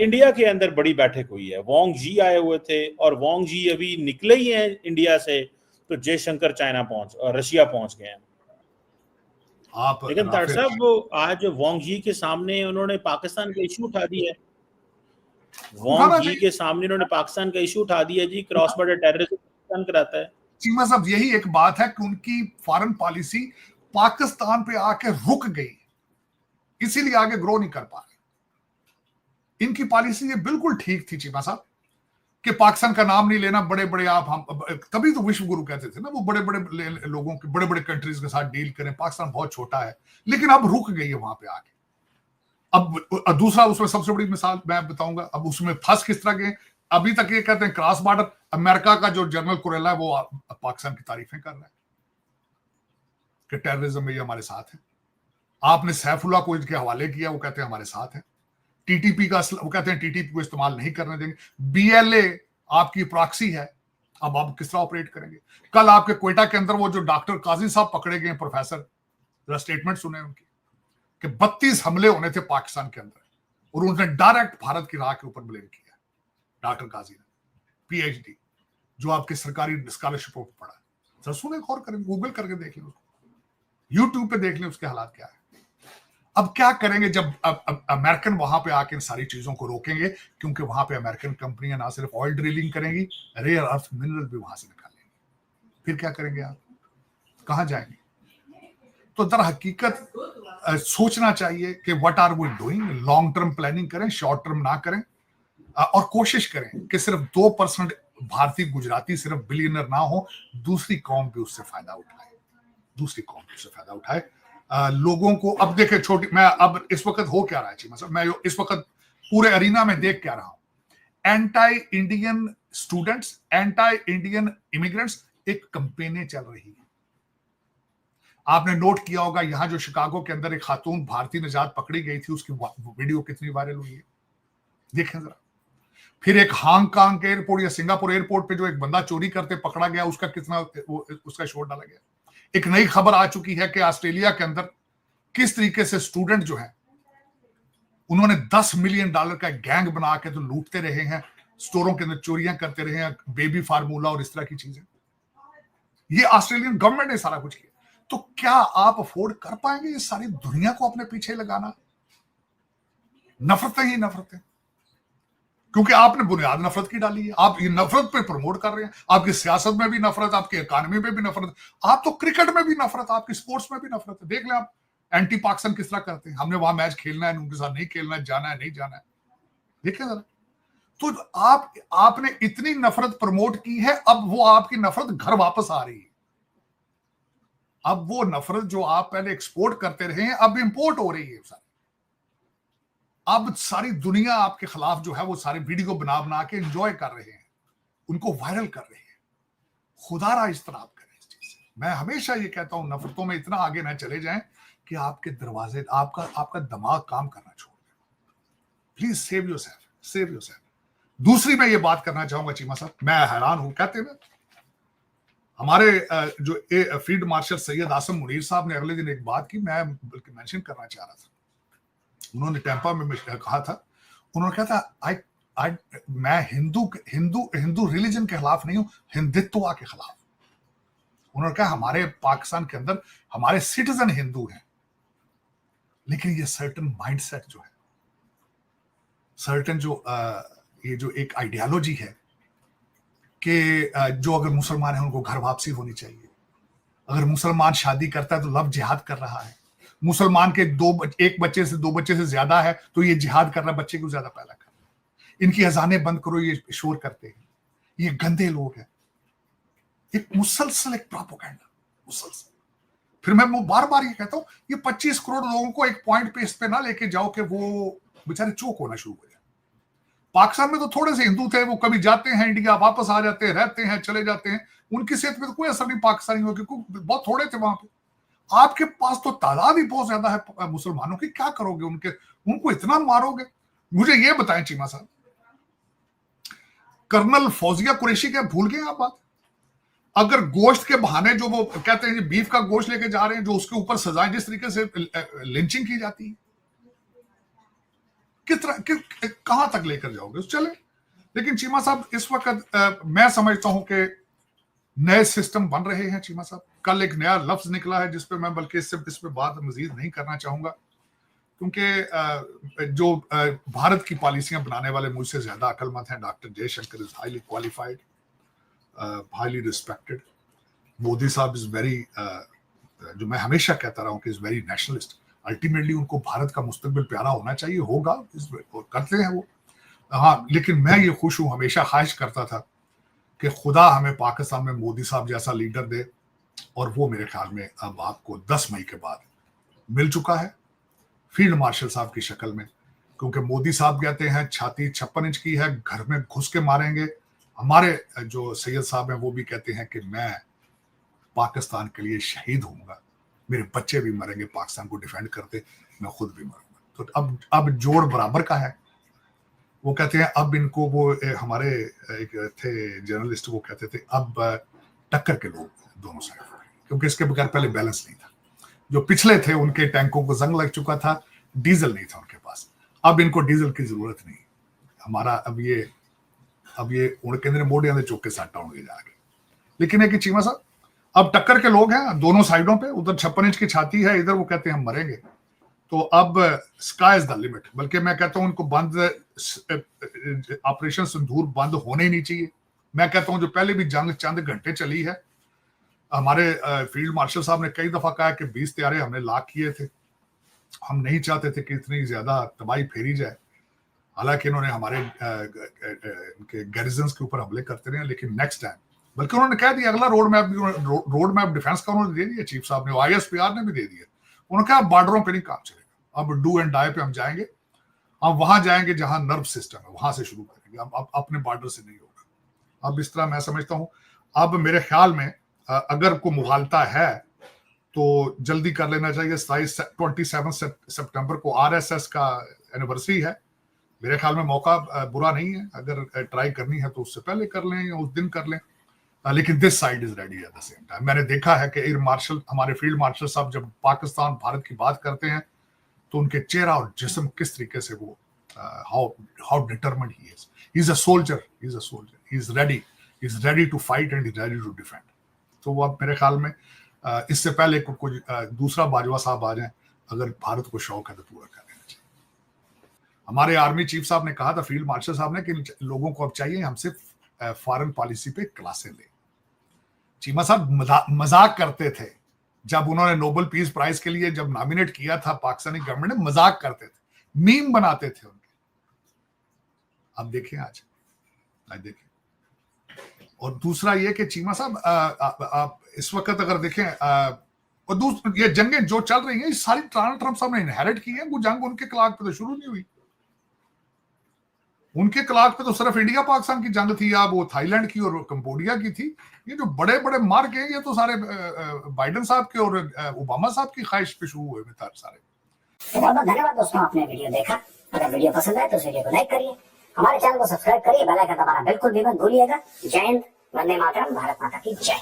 India के अंदर बड़ी बैठक हुई है, वांग जी आए हुए थे और वांग जी अभी निकले ही हैं इंडिया से, तो जयशंकर रशिया पहुंच गए हैं। लेकिन तार साहब आज वांग जी के सामने उन्होंने पाकिस्तान का इशू उठा दिया है, वांग जी के सामने उन्होंने पाकिस्तान का इशू उठा दिया जी, क्रॉस बॉर्डर टेररिज्म पाकिस्तान कराता है। चीमा साहब यही एक बात है कि उनकी फॉरेन पॉलिसी पाकिस्तान पे आके रुक गई, इसीलिए आगे ग्रो नहीं कर पा रहे। इनकी पॉलिसी ये बिल्कुल ठीक थी चीमा साहब कि पाकिस्तान का नाम नहीं लेना, बड़े बड़े आप हम, तभी तो विश्व गुरु कहते थे ना, वो बड़े बड़े लोगों के बड़े बड़े कंट्रीज के साथ डील करें, पाकिस्तान बहुत छोटा है। लेकिन अब रुक गई है वहां पे आके। अब दूसरा उसमें सबसे बड़ी मिसाल मैं बताऊंगा, अब उसमें फंस किस तरह गए। अभी तक ये कहते हैं क्रॉस बॉर्डर, अमेरिका का जो जनरल कुरेला है वो पाकिस्तान की तारीफें कर रहा है कि टेररिज्म में ये हमारे साथ है। आपने सैफुल्लाह को इनके हवाले किया, वो कहते हैं हमारे साथ है। टीटीपी का वो कहते हैं टीटीपी को इस्तेमाल नहीं करने देंगे। बीएलए आपकी प्रॉक्सी है, अब आप किस तरह ऑपरेट करेंगे। कल आपके क्वेटा के अंदर वो जो डॉक्टर काजी साहब पकड़े गए प्रोफेसर, जरा स्टेटमेंट सुने उनकी कि 32 हमले होने थे पाकिस्तान के अंदर और उन्होंने डायरेक्ट भारत की राह के ऊपर ब्लेम किया। डॉक्टर काजी ने पीएचडी जो आपके सरकारी स्कॉलरशिप पर पढ़ा, जरा सुने, गौर करें, गूगल करके देख लें, यूट्यूब पे देख लें उसके हालात क्या है। अब क्या करेंगे जब अब अमेरिकन वहां पे आके इन सारी चीजों को रोकेंगे, क्योंकि वहां पे अमेरिकन कंपनियां ना सिर्फ ऑयल ड्रिलिंग करेंगी, रेयर अर्थ मिनरल भी वहां से निकालेंगे। फिर क्या करेंगे आप, कहां जाएंगे। तो दर हकीकत सोचना चाहिए कि what are we doing, long term planning करें, शॉर्ट टर्म ना करें, और कोशिश करें कि सिर्फ 2% भारतीय गुजराती सिर्फ बिलियनर ना हो, दूसरी कौम भी उससे फायदा उठाए, दूसरी कौम भी उससे फायदा उठाए। लोगों को अब देखे छोटी, मैं अब इस वक्त हो क्या रहा है, मतलब मैं इस वक्त पूरे अरीना में देख क्या रहा हूं, anti Indian students, anti Indian immigrants, एक कंपेनें चल रही है। आपने नोट किया होगा यहां जो शिकागो के अंदर एक खातून भारतीय निजात पकड़ी गई थी, उसकी वीडियो कितनी वायरल हुई है, देखें जरा। फिर एक हांगकांग के एयरपोर्ट या सिंगापुर एयरपोर्ट पे जो एक बंदा चोरी करते पकड़ा गया, उसका कितना उसका शोर डाला गया। एक नई खबर आ चुकी है कि ऑस्ट्रेलिया के अंदर किस तरीके से स्टूडेंट जो है उन्होंने $10 मिलियन का गैंग बना के तो लूटते रहे हैं, स्टोरों के अंदर चोरियां करते रहे हैं, बेबी फार्मूला और इस तरह की चीजें। ये ऑस्ट्रेलियन गवर्नमेंट ने सारा कुछ किया। तो क्या आप अफोर्ड कर पाएंगे ये सारी दुनिया को अपने पीछे लगाना? नफरतें ही नफरतें, क्योंकि आपने बुनियाद नफरत की डाली है। आप ये नफरत पे प्रमोट कर रहे हैं, आपकी सियासत में भी नफरत, आपकी इकोनॉमी में भी नफरत, आप तो क्रिकेट में भी नफरत, आपकी स्पोर्ट्स में भी नफरत है। देख लें आप एंटी पाकिस्तान किस तरह करते हैं, हमने वहां मैच खेलना है, उनके साथ नहीं खेलना है, जाना है नहीं जाना है, देखें जरा। तो आपने इतनी नफरत प्रमोट की है, अब वो आपकी नफरत घर वापस आ रही है। अब वो नफरत जो आप पहले एक्सपोर्ट करते रहे हैं, अब इंपोर्ट हो रही है सारी। अब सारी दुनिया आपके खिलाफ जो है वो सारे वीडियो बना बना के एंजॉय कर रहे हैं, उनको वायरल कर रहे हैं। खुदारा इज्तनाब करें इस चीज से। मैं हमेशा ये कहता हूं, नफरतों में इतना आगे ना चले जाएं कि आपके दरवाजे, आपका दिमाग काम करना छोड़ दे। Please save yourself, save yourself. दूसरी मैं ये बात करना चाहूंगा चीमा साहब, मैं हैरान हूं, कहते हैं हमारे जो फील्ड मार्शल सैयद आसम मुनीर साहब ने अगले दिन एक बात की, मैं बल्कि मेंशन करना चाह रहा था। उन्होंने टेम्पा में कहा था, उन्होंने कहा था मैं हिंदू रिलीजन के खिलाफ नहीं हूं, हिंदुत्व के खिलाफ। उन्होंने कहा हमारे पाकिस्तान के अंदर हमारे सिटीजन हिंदू हैं, लेकिन ये सर्टन माइंडसेट जो है, सर्टन जो ये जो एक आइडियोलॉजी है कि जो अगर मुसलमान है उनको घर वापसी होनी चाहिए, अगर मुसलमान शादी करता है तो लव जिहाद कर रहा है, मुसलमान के एक बच्चे से 2 बच्चे से ज्यादा है तो ये जिहाद कर रहा है, बच्चे को ज्यादा पैदा कर रहा है, इनकी अजानें बंद करो, ये शोर करते हैं, ये गंदे लोग हैं। एक मुसलसल एक प्रोपेगेंडा, मुसलसल। फिर मैं बार बार ये कहता हूं, ये 25 करोड़ लोगों को एक पॉइंट पे इस पे ना लेके जाओ कि वो बेचारे चौक होना शुरू हो जाए। पाकिस्तान में तो थोड़े से हिंदू थे, वो कभी जाते हैं इंडिया, वापस आ जाते हैं, रहते हैं, चले जाते हैं, उनकी सेहत में तो कोई असर नहीं पाकिस्तानी हो, क्योंकि बहुत थोड़े थे वहां पे। आपके पास तो तादाद ही बहुत ज्यादा है मुसलमानों की, क्या करोगे उनको इतना मारोगे? मुझे ये बताएं चीमा साहब, कर्नल फौजिया कुरैशी क्या भूल गए आप बात? अगर गोश्त के बहाने जो वो कहते हैं बीफ का गोश्त लेके जा रहे हैं, जो उसके ऊपर सजाएं, जिस तरीके से लिंचिंग की जाती है, कहां तक लेकर जाओगे? चले। लेकिन चीमा साहब इस वक्त मैं समझता हूं कि नए सिस्टम बन रहे हैं। चीमा साहब, कल एक नया लफ्ज निकला है जिसपे मैं बल्कि इस पे बात मजीद नहीं करना चाहूंगा, क्योंकि जो भारत की पॉलिसियां बनाने वाले मुझसे ज्यादा अक्लमंद हैं। Doctor Jaishankar is highly qualified, highly respected. Modi साहब इज वेरी, जो मैं हमेशा कहता रहा हूं कि इज वेरी नेशनलिस्ट। अल्टीमेटली उनको भारत का मुस्तकबिल प्यारा होना चाहिए, होगा, करते हैं वो। हाँ, लेकिन मैं ये खुश हूं, हमेशा ख्वाहिश करता था कि खुदा हमें पाकिस्तान में मोदी साहब जैसा लीडर दे, और वो मेरे ख्याल में अब आपको 10 मई के बाद मिल चुका है, फील्ड मार्शल साहब की शक्ल में। क्योंकि मोदी साहब कहते हैं छाती 56 इंच की है, घर में घुस के मारेंगे। हमारे जो सैयद साहब हैं वो भी कहते हैं कि मैं पाकिस्तान के लिए शहीद होऊंगा, मेरे बच्चे भी मरेंगे पाकिस्तान को डिफेंड करते, मैं खुद भी मरूंगा। तो अब जोड़ बराबर का है। वो कहते हैं अब इनको, वो हमारे एक थे जर्नलिस्ट, वो कहते थे अब टक्कर के लोग दोनों साइड, क्योंकि इसके बगैर पहले बैलेंस नहीं था। जो पिछले थे उनके टैंकों को जंग लग चुका था, डीजल नहीं था उनके पास, अब इनको डीजल की जरूरत नहीं। हमारा अब ये उनके अंदर मोडिया ने चौके साटा होंगे जाके। लेकिन है कि चीमा साहब अब टक्कर के लोग हैं दोनों साइडों पे, उधर 56 इंच की छाती है, इधर वो कहते हैं हम मरेंगे। तो अब स्काई इज द लिमिट। बल्कि मैं कहता हूं उनको बंद, ऑपरेशन सिंदूर बंद होने ही नहीं चाहिए। मैं कहता हूं जो पहले भी जंग चंद घंटे चली है, हमारे फील्ड मार्शल साहब ने कई दफा कहा कि 20 त्यारे हमने लाक किए थे, हम नहीं चाहते थे कि इतनी ज्यादा तबाही फेरी जाए। हालांकि इन्होंने हमारे गैरिजन्स के ऊपर हमले करते रहे, लेकिन नेक्स्ट टाइम, बल्कि उन्होंने कह दिया अगला रोड मैप डिफेंस का उन्होंने दे दिया, चीफ साहब ने, ISPR ने भी दे दिया। उन्होंने कहा बॉर्डरों पे नहीं काम चलेगा, अब डू एंड डाई पे हम जाएंगे, हम वहां जाएंगे जहां नर्व सिस्टम है, वहां से शुरू करेंगे, अब अपने बॉर्डर से नहीं होगा। अब इस तरह मैं समझता हूं, अब मेरे ख्याल में अगर कोई मुगालता है तो जल्दी कर लेना चाहिए। 27 सितंबर को RSS का एनिवर्सरी है, मेरे ख्याल में मौका बुरा नहीं है। अगर ट्राई करनी है तो उससे पहले कर लें या उस दिन कर लें, लेकिन this side is ready at the same time. मैंने देखा है कि एयर मार्शल, हमारे फील्ड मार्शल साहब जब पाकिस्तान भारत की बात करते हैं तो उनके चेहरा और जिस्म किस तरीके से वो how determined he is a soldier, he is ready to fight and is ready to defend. तो वो अब मेरे ख्याल में इससे पहले कोई दूसरा बाजवा साहब आ जाए, अगर भारत को शौक है तो पूरा कर लेना चाहिए। हमारे आर्मी चीफ साहब ने कहा था, फील्ड मार्शल साहब ने, कि लोगों को अब चाहिए हमसे फॉरेन पॉलिसी पे क्लासें ले। चीमा साहब मजाक करते थे जब उन्होंने नोबेल पीस प्राइज के लिए जब नॉमिनेट किया था पाकिस्तानी गवर्नमेंट ने, मजाक करते थे, मीम बनाते थे उनके। अब देखिए आज देखिए। और दूसरा ये कि चीमा साहब आप इस वक्त अगर देखें, और ये जंगें जो चल रही हैं, ये सारी ट्रम्प साहब ने इनहेरिट की है। वो जंग उनके कलाक पे तो शुरू नहीं हुई, उनके कलाक पे तो सिर्फ इंडिया पाकिस्तान की जंग थी, या वो थाईलैंड की और कंबोडिया की थी। ये जो बड़े बड़े मार्क हैं, ये तो सारे बाइडेन साहब के और ओबामा साहब की ख्वाहिश पे शुरू हुए सारे। बहुत बहुत धन्यवाद दोस्तों, आपने वीडियो देखा। अगर वीडियो पसंद आए तो इस वीडियो को लाइक करिए, हमारे चैनल को सब्सक्राइब करिए, बेल आइकन दबाना बिल्कुल भी मत भूलिएगा। जय हिंद, वंदे मातरम, भारत माता की जय।